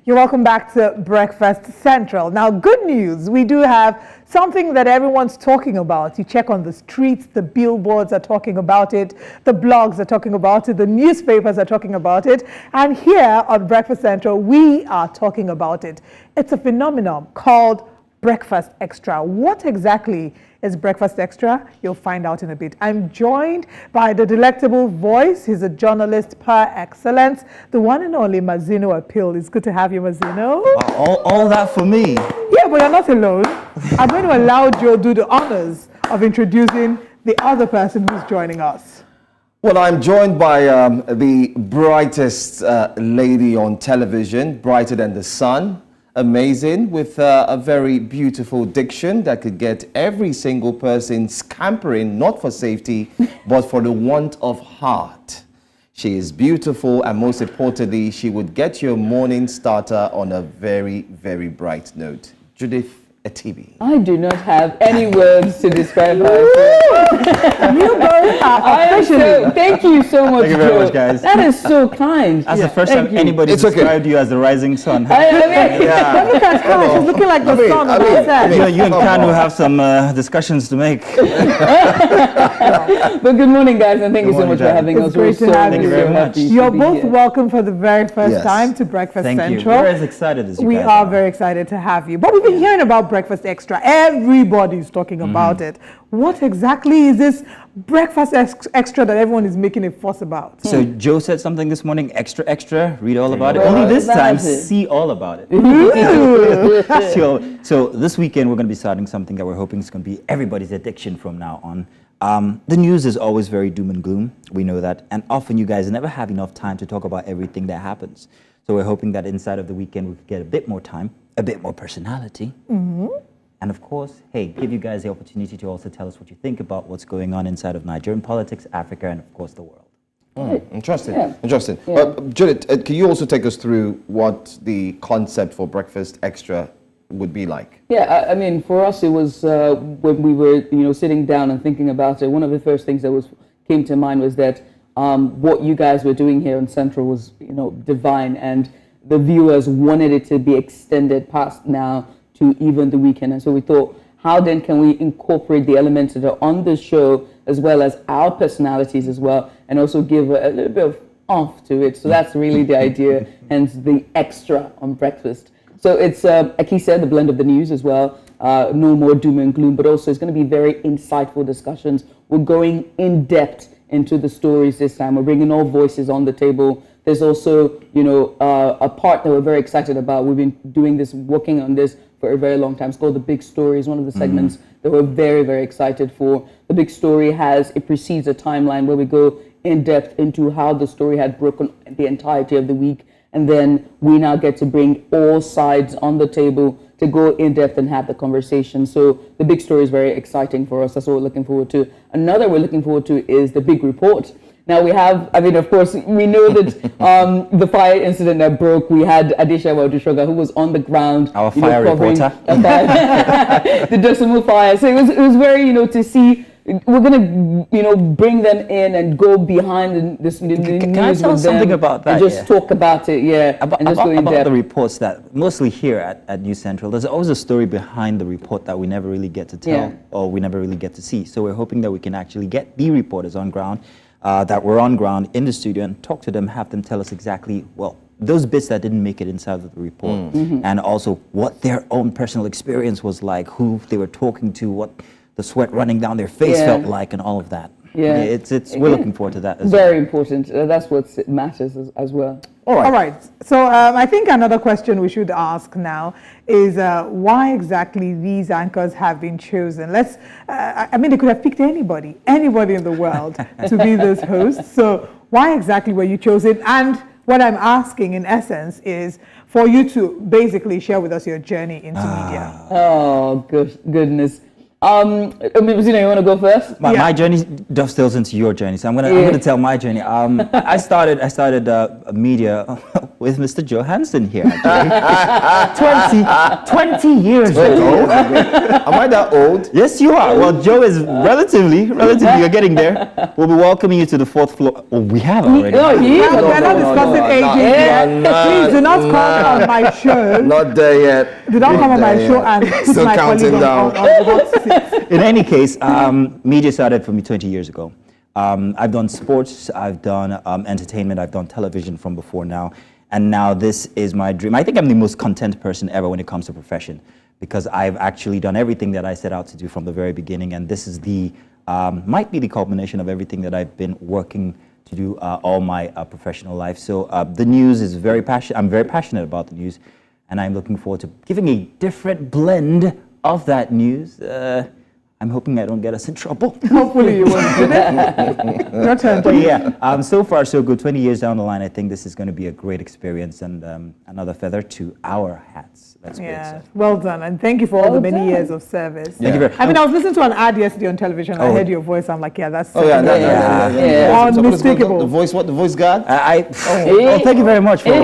You're welcome back to Breakfast Central. Now, good news, we do have something that everyone's talking about. You check on the streets, the billboards are talking about it, the blogs are talking about it, the newspapers are talking about it, and here on Breakfast Central, we are talking about it. It's a phenomenon called Breakfast Xtra. What exactly is Breakfast Xtra? You'll find out in a bit. I'm joined by the delectable voice. He's a journalist par excellence, the one and only Mazino Appeal. It's good to have you, Mazino. All that for me. Yeah, but you're not alone. I'm going to allow Joe do the honors of introducing the other person who's joining us. Well, I'm joined by the brightest lady on television, brighter than the sun. Amazing, with a very beautiful diction that could get every single person scampering, not for safety, but for the want of heart. She is beautiful, and most importantly, she would get your morning starter on a very, very bright note. Judith Atibi. I do not have any words to describe her. You both are officially. Thank you so much, Thank you very much, guys. That is so kind. That's the first time you. anybody described you as the rising sun. Look at her. She's looking like the sun on the set. You and Kanu have some discussions to make. But good morning, guys, and thank you so much for having us. It's great to have you very much. You're both welcome for the very first time to Breakfast Thank Central. you. We're as excited as you We guys are very excited to have you. But we've been hearing about Breakfast Xtra. Everybody's talking about it. What exactly is this Breakfast Xtra that everyone is making a fuss about? So Joe said something this morning, extra, read all about it. Only this time, see all about it. So this weekend, we're going to be starting something that we're hoping is going to be everybody's addiction from now on. The news is always very doom and gloom. We know that. And often you guys never have enough time to talk about everything that happens. So we're hoping that inside of the weekend, we could get a bit more time, a bit more personality. And of course, hey, give you guys the opportunity to also tell us what you think about what's going on inside of Nigerian politics, Africa, and of course the world. Interesting, Yeah. interesting. Yeah. Judith, can you also take us through what the concept for Breakfast Xtra would be like? Yeah, I mean, for us, it was when we were, sitting down and thinking about it. One of the first things that came to mind was that what you guys were doing here on Central was, divine, and the viewers wanted it to be extended past now to even the weekend. And so we thought, how then can we incorporate the elements that are on the show as well as our personalities as well, and also give a little bit of oomph to it. So that's really the idea, hence the extra on breakfast. So it's, like he said, the blend of the news as well. No more doom and gloom, but also it's going to be very insightful discussions. We're going in depth into the stories this time. We're bringing all voices on the table. There's also, a part that we're very excited about. We've been doing this, working on this for a very long time. It's called The Big Story. It's one of the segments that we're very, very excited for. The Big Story it precedes a timeline where we go in depth into how the story had broken the entirety of the week. And then we now get to bring all sides on the table to go in depth and have the conversation. So The Big Story is very exciting for us. That's what we're looking forward to. Another we're looking forward to is The Big Report. Now we have, of course, we know that the fire incident that broke, we had Adesha Wadushoga, who was on the ground. Our fire reporter. The Dosumu fire. So it was very, to see, we're going to, bring them in and go behind this news Can I tell something about that? And just talk about it, About the reports that, mostly here at News Central, there's always a story behind the report that we never really get to tell or we never really get to see. So we're hoping that we can actually get the reporters on ground, that were on ground in the studio, and talk to them, have them tell us exactly, those bits that didn't make it inside of the report, and also what their own personal experience was like, who they were talking to, what the sweat running down their face felt like, and all of that. Yeah, we're looking forward to that as very important. That's what matters as well. All right. So I think another question we should ask now is why exactly these anchors have been chosen. They could have picked anybody in the world to be those hosts. So why exactly were you chosen? And what I'm asking in essence is for you to basically share with us your journey into media. Oh, goodness. Mazino, you want to go first? My journey dovetails into your journey, so I'm gonna tell my journey. I started media with Mr. Johansson here. Actually. 20 years ago. Am I that old? Yes, you are. Well, Joe is relatively, you're getting there. We'll be welcoming you to the 4th floor. Oh, we have already. No, he is. We're not discussing ages yet. Please do not come on my show. Not there yet. Do not come on my show and put Still my counting colleague down. on the hot seat. In any case, media started for me 20 years ago. I've done sports, I've done entertainment, I've done television from before now, and now this is my dream. I think I'm the most content person ever when it comes to profession, because I've actually done everything that I set out to do from the very beginning, and this is the, might be the culmination of everything that I've been working to do all my professional life. So the news is very passionate, I'm very passionate about the news, and I'm looking forward to giving a different blend of that news. I'm hoping I don't get us in trouble. Hopefully you won't. Your turn. But yeah, so far so good. 20 years down the line, I think this is going to be a great experience and another feather to our hats. That's great. Yeah, well done, and thank you for all the many years of service. Thank you very much. I mean, I was listening to an ad yesterday on television. I heard your voice. I'm like, yeah, that's Oh yeah, Yeah. So what is unmistakable. the voice? What the voice got? Oh, thank you very much. I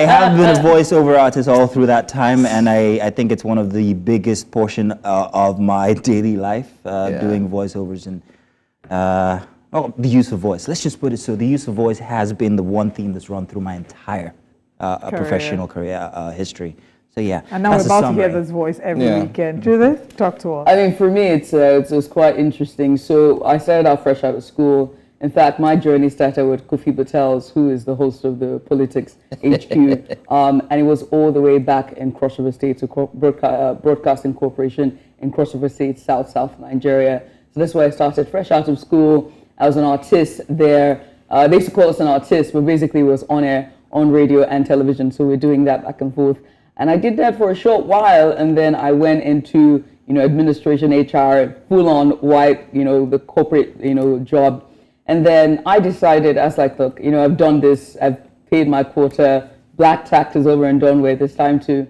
have been a voiceover artist all through that time, and I think it's one of the biggest portion of my daily life, doing voiceovers and the use of voice. Let's just put it so: the use of voice has been the one theme that's run through my entire professional career history. So yeah, And now we're about to hear this voice every weekend. Judith, talk to us. I mean, for me, it was quite interesting. So I started out fresh out of school. In fact, my journey started with Kofi Patel's, who is the host of the Politics HQ, and it was all the way back in Cross River State, so Broadcasting Corporation in Cross River State, South Nigeria. So that's where I started, fresh out of school. I was an artist there. They used to call us an artist, but basically it was on air, on radio and television. So we're doing that back and forth. And I did that for a short while, and then I went into, administration, HR, full-on white, the corporate, job. And then I decided, I was like, look, I've done this, I've paid my quota, black tax is over and done with, it's time to,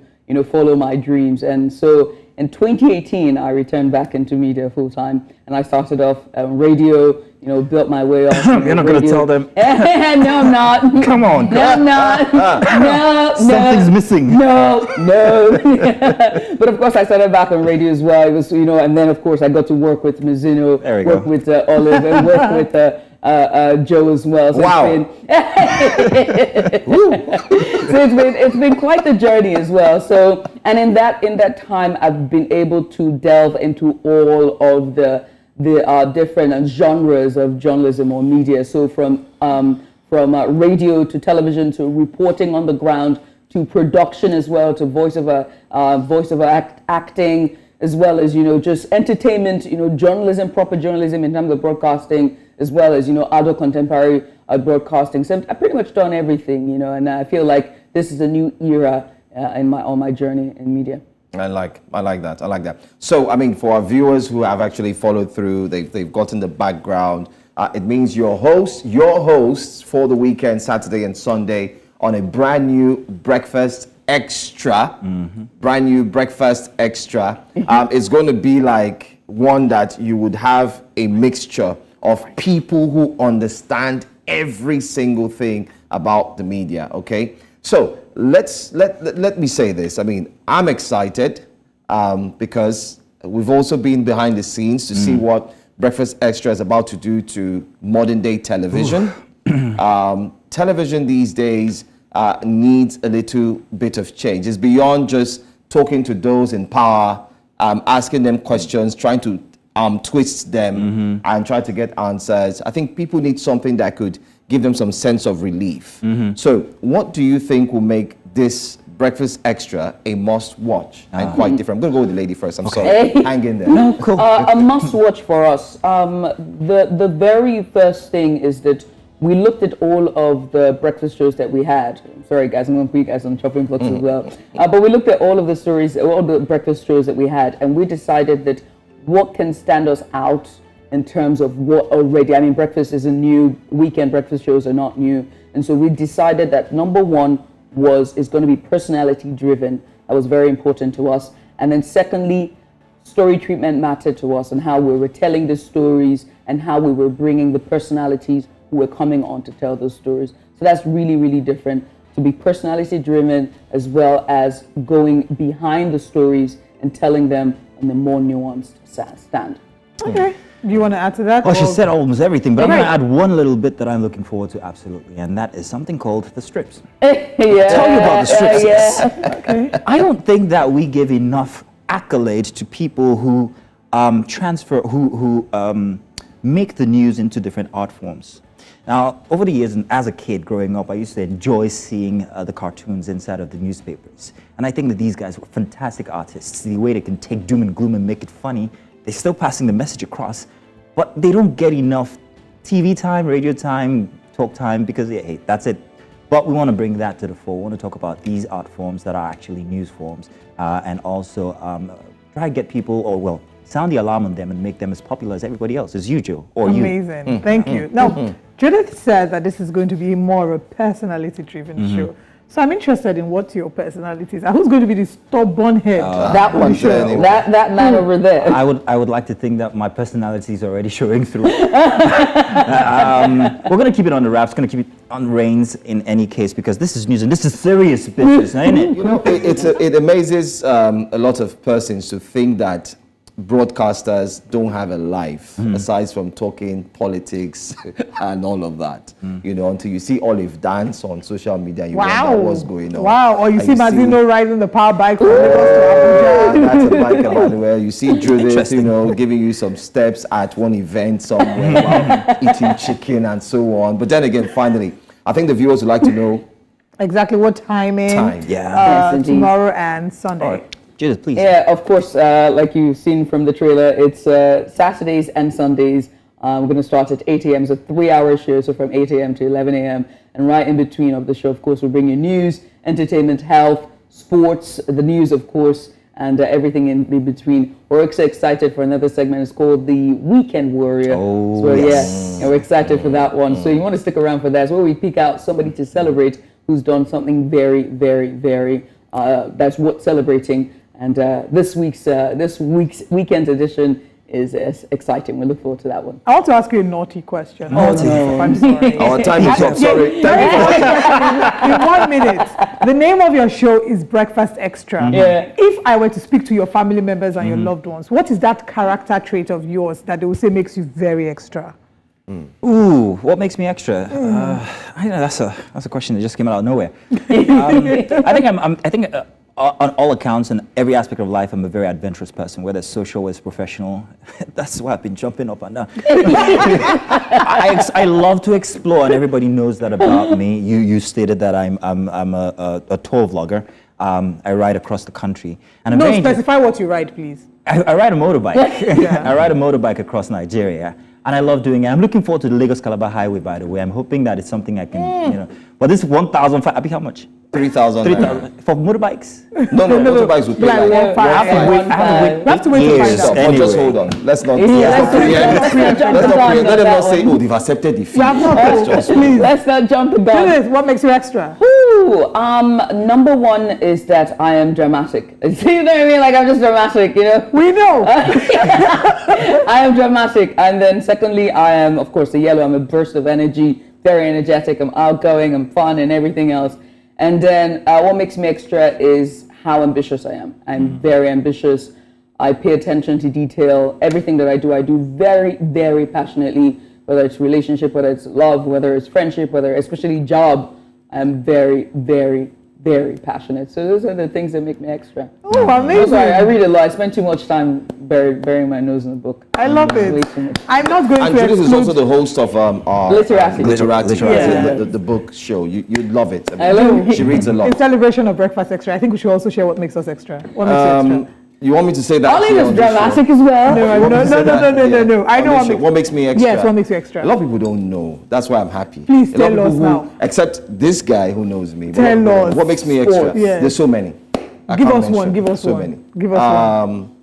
follow my dreams. And so in 2018, I returned back into media full-time, and I started off radio, built my way up. You're not going to tell them? No, I'm not. Come on. No, I'm not. No. Something's missing. No. But of course, I started back on radio as well. It was, and then of course I got to work with Mazino, work with Olive, and work with Joe as well. So Wow. It's been quite the journey as well. So, and in that time, I've been able to delve into all of the different genres of journalism or media. So from radio to television to reporting on the ground to production as well, to voiceover acting, as well as just entertainment, journalism, proper journalism in terms of broadcasting, as well as adult contemporary broadcasting. So I've pretty much done everything, and I feel like this is a new era on my journey in media. I like that. So, I mean, for our viewers who have actually followed through, they've gotten the background. It means your hosts for the weekend, Saturday and Sunday, on a brand new Breakfast Extra. Brand new Breakfast Extra. It's going to be like one that you would have a mixture of people who understand every single thing about the media. Okay, so let me say this. I mean, I'm excited because we've also been behind the scenes to see what Breakfast Extra is about to do to modern day television. Television these days needs a little bit of change. It's beyond just talking to those in power, asking them questions, trying to twist them and try to get answers. I think people need something that could give them some sense of relief. So what do you think will make this Breakfast Extra a must-watch and quite different? I'm going to go with the lady first. I'm sorry. Hang in there. No, cool. A must-watch for us. The very first thing is that we looked at all of the breakfast shows that we had. Sorry, guys, I'm going to put you guys on chopping blocks as well. But we looked at all of the stories, all the breakfast shows that we had, and we decided that what can stand us out in terms of what already, I mean, breakfast isn't new, weekend breakfast shows are not new. And so we decided that number one is going to be personality driven. That was very important to us. And then secondly, story treatment mattered to us and how we were telling the stories and how we were bringing the personalities who were coming on to tell those stories. So that's really, really different. to be personality driven as well as going behind the stories and telling them on the more nuanced stand. Okay. Do you want to add to that? Well, she said almost everything, but I'm Right. going to add one little bit that I'm looking forward to, absolutely, and that is something called the strips. Yeah, Tell you about the strips. yeah. Okay. I don't think that we give enough accolade to people who make the news into different art forms. Now, over the years, and as a kid growing up, I used to enjoy seeing the cartoons inside of the newspapers. And I think that these guys were fantastic artists. The way they can take doom and gloom and make it funny, they're still passing the message across, but they don't get enough TV time, radio time, talk time, because hey, that's it. But we want to bring that to the fore. We want to talk about these art forms that are actually news forms, and also try to get people, or well, sound the alarm on them and make them as popular as everybody else, as usual, or you. Amazing. Thank you. Now, Judith said that this is going to be more of a personality-driven show. So I'm interested in what your personality is. Who's going to be the stubborn head? That one, that man over there. I would like to think that my personality is already showing through. We're going to keep it on the wraps, going to keep it on reins in any case, because this is news and this is serious business, ain't it? You know, it amazes a lot of persons to think that broadcasters don't have a life aside from talking politics and all of that. You know, until you see Olive dance on social media, you wonder what's going on. Wow. Or you And see Mazino riding the power bike from Lagos to Abuja. That's a bike, Emmanuel. You see Judith, you know, giving you some steps at one event somewhere while eating chicken and so on. But then again, finally, I think the viewers would like to know Exactly what timing. time. Yes, indeed. Tomorrow and Sunday. All right. Judith, please. Yeah, of course, like you've seen from the trailer, it's Saturdays and Sundays. We're going to start at 8 a.m. It's a 3-hour show, so from 8 a.m. to 11 a.m. And right in between of the show, of course, we'll bring you news, entertainment, health, sports, the news, of course, and everything in between. We're excited for another segment. It's called The Weekend Warrior. Oh, so, yes. yeah, we're excited for that one. So you want to stick around for that. It's where we pick out somebody to celebrate who's done something very, very, very, that's worth celebrating. And this week's weekend edition is exciting. We look forward to that one. I want to ask you a naughty question. Naughty. I'm sorry. Our time is up. Sorry. In 1 minute, the name of your show is Breakfast Extra. Yeah. If I were to speak to your family members and your loved ones, what is that character trait of yours that they will say makes you very extra? Ooh, what makes me extra? I know that's a question that just came out of nowhere. I think on all accounts and every aspect of life, I'm a very adventurous person, whether it's social, whether it's professional. That's why I've been jumping up and down. I love to explore, and everybody knows that about me. You stated that I'm a tour vlogger. I ride across the country, and No, specify what you ride, please. I ride a motorbike. I ride a motorbike across Nigeria, and I love doing it. I'm looking forward to the Lagos-Calabar Highway, by the way. I'm hoping that it's something I can, you know. But this 1,005, Abi, how much? 3,000. 3,000 for motorbikes? No, motorbikes will pay Like like. 1,500. I have to wait to find years out. But just anyway. hold on. Let's not. let's not jump the gun on Let them that not say, one. oh, they've accepted the fee. You have not Just- please. Let's not jump the gun. Judith, what makes you extra? Ooh, number one is that I am dramatic. You know what I mean? Like, I'm just dramatic, you know? We know. I am dramatic. And then secondly, I am, of course, a yellow. I'm a burst of energy, very energetic. I'm outgoing, I'm fun and everything else. And then what makes me extra is how ambitious I am. I'm very ambitious. I pay attention to detail. Everything that I do very, very passionately, whether it's relationship, whether it's love, whether it's friendship, whether especially job. I'm very, very, very passionate. So those are the things that make me extra. Oh, I'm amazing. sorry, I read a lot. I spend too much time burying my nose in a book. I love Way it. too much. I'm not going And to Judith is exclude. also the host of our Literati. Literati, Yeah. the book show. You'd love it. I love it. She reads a In lot. celebration of Breakfast Extra, I think we should also share what makes us extra. What makes you extra? You want me to say that? Olive here is on this show? dramatic as well. No, You want me to say that? no. I On know this what show. makes. What makes me extra. Yes, what makes you extra? A lot of people don't know. That's why I'm happy. Please A lot of tell us people now. Except this guy who knows me. Tell us. What makes me extra? Sports. Yeah. There's so many. I Give can't us one, mention. give us so one. many. Give us one.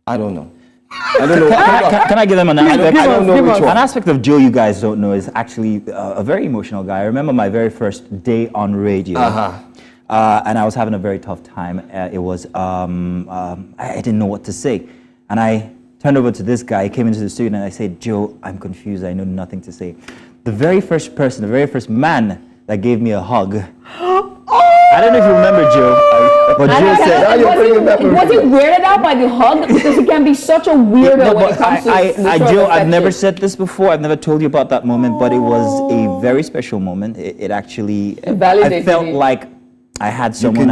I don't know. I don't know. Can I give them an aspect? I don't know give which us. one. An aspect of Joe you guys don't know is actually a very emotional guy. I remember my very first day on radio. And I was having a very tough time. It was, I didn't know what to say. And I turned over to this guy, he came into the studio and I said, Joe, I'm confused, I know nothing to say. The very first person, the very first man that gave me a hug. I don't know if you remember, Joe, but Joe said, Now you're bringing that memory. Was he weirded out by the hug? Because he can be such a weirdo when it comes to Joe, I've never said this before. I've never told you about that moment, but it was a very special moment. It actually, I felt like I had someone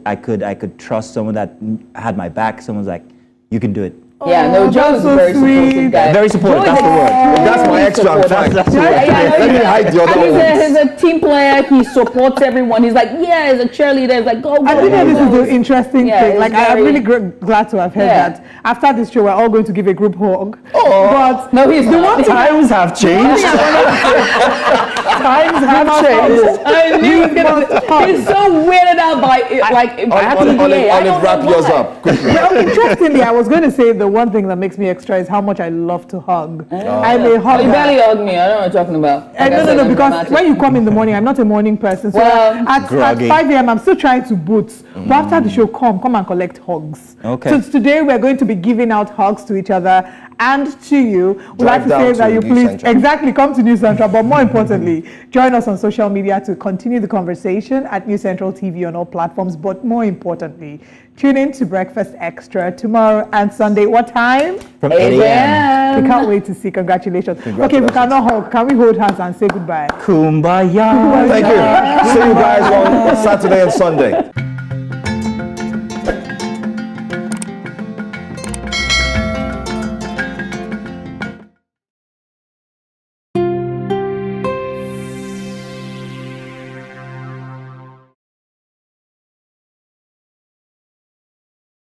I could trust, someone that had my back. Someone's like, you can do it. Yeah, no, Joe is a very supportive guy. Very supportive, that's the word. If that's my extra, I'm fine. Let me hide the other one. He's a team player. He supports everyone. He's like, yeah, he's a cheerleader. He's like, go. I think that this is the interesting thing. Like, I'm really glad to have heard that. After this show, we're all going to give a group hug. But no, he's not. Times have changed. Times have changed. I knew he's so weirded out by Olive, wrap yours up. Well, interestingly, I was going to say the one thing that makes me extra is how much I love to hug. I'm a hugger. You barely hug me. I don't know what you're talking about. No, because when you come in the morning, I'm not a morning person. So at 5 a.m., I'm still trying to boot. But after the show, come and collect hugs. Okay. So today, we're going to be giving out hugs to each other and to you. We'd like to say that you please come to New Central, but more importantly, join us on social media to continue the conversation at New Central TV on all platforms. But more importantly, tune in to Breakfast Extra tomorrow and Sunday. What time? From 8 a.m. We can't wait to see. Congratulations. Okay, we cannot hug. Can we hold hands and say goodbye? Kumbaya. Thank you. See you guys on Saturday and Sunday.